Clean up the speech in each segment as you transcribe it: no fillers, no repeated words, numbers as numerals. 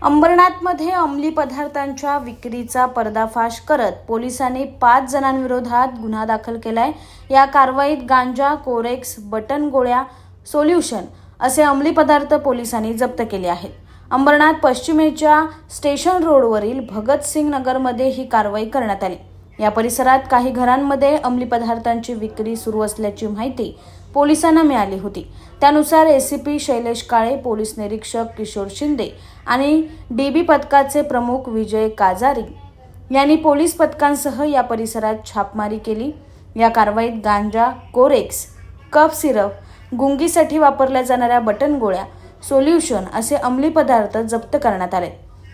अंबरनाथमध्ये अंमली पदार्थांच्या विक्रीचा पर्दाफाश करत पोलिसांनी 5 जणांविरोधात गुन्हा दाखल केलाय। या कारवाईत गांजा, कोरेक्स, बटन गोळ्या, सोल्युशन असे अंमली पदार्थ पोलिसांनी जप्त केले आहेत। अंबरनाथ पश्चिमेच्या स्टेशन रोडवरील भगतसिंग नगरमध्ये ही कारवाई करण्यात आली। या परिसरात काही घरांमध्ये अंमली पदार्थांची विक्री सुरू असल्याची माहिती पोलिसांना मिळाली होती। त्यानुसार एसीपी शैलेश काळे, पोलीस निरीक्षक किशोर शिंदे आणि डीबी पथकाचे प्रमुख विजय काजारी यांनी पोलीस पथकांसह या परिसरात छापमारी केली। या कारवाईत गांजा, कोरेक्स, कफ सिरप, गुंगीसाठी वापरल्या जाणाऱ्या बटन गोळ्या, सोल्युशन असे अंमली पदार्थ जप्त करण्यात आले।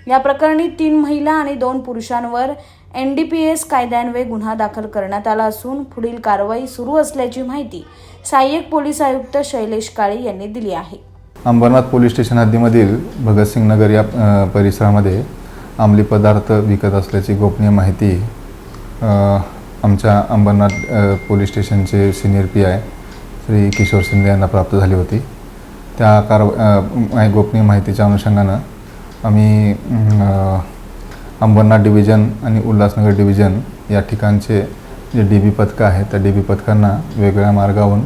या प्रकरणी 3 महिला आणि 2 पुरुषांवर NDPS कायद्यान्वये गुन्हा दाखल करण्यात आला असून पुढील कारवाई सुरू असल्याची माहिती सहाय्यक पोलीस आयुक्त शैलेश काळे यांनी दिली आहे। अंबरनाथ पोलीस स्टेशन हद्दीमधील भगतसिंग नगर या परिसरामध्ये अंमली पदार्थ विकत असल्याची गोपनीय माहिती आमच्या अंबरनाथ पोलीस स्टेशनचे सिनियर PI श्री किशोर शिंदे यांना प्राप्त झाली होती। त्या गोपनीय माहितीच्या अनुषंगानं आम्ही अंबरनाथ डिव्हिजन आणि उल्हासनगर डिव्हिजन या ठिकाणचे जे DB पथकं आहेत त्या DB पथकांना वेगवेगळ्या मार्गावरून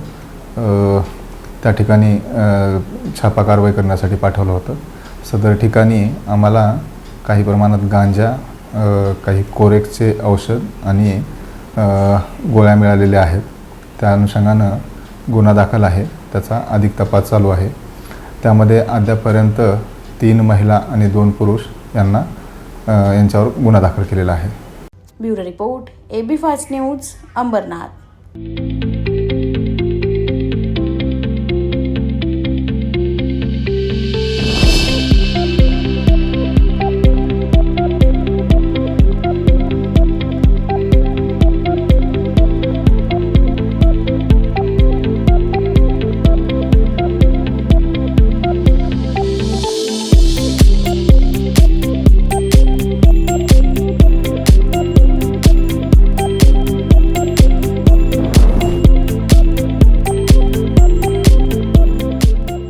त्या ठिकाणी छापा कारवाई करण्यासाठी पाठवलं होतं। सदर ठिकाणी आम्हाला काही प्रमाणात गांजा, काही कोरेक्सचे औषध आणि गोळ्या मिळालेल्या आहेत। त्या अनुषंगानं गुन्हा दाखल आहे, त्याचा अधिक तपास चालू आहे। त्यामध्ये अद्यापर्यंत 3 महिला आणि 2 पुरुष यांच्यावर गुन्हा दाखल केलेला आहे। Bureau report, AB fast news, Ambernath.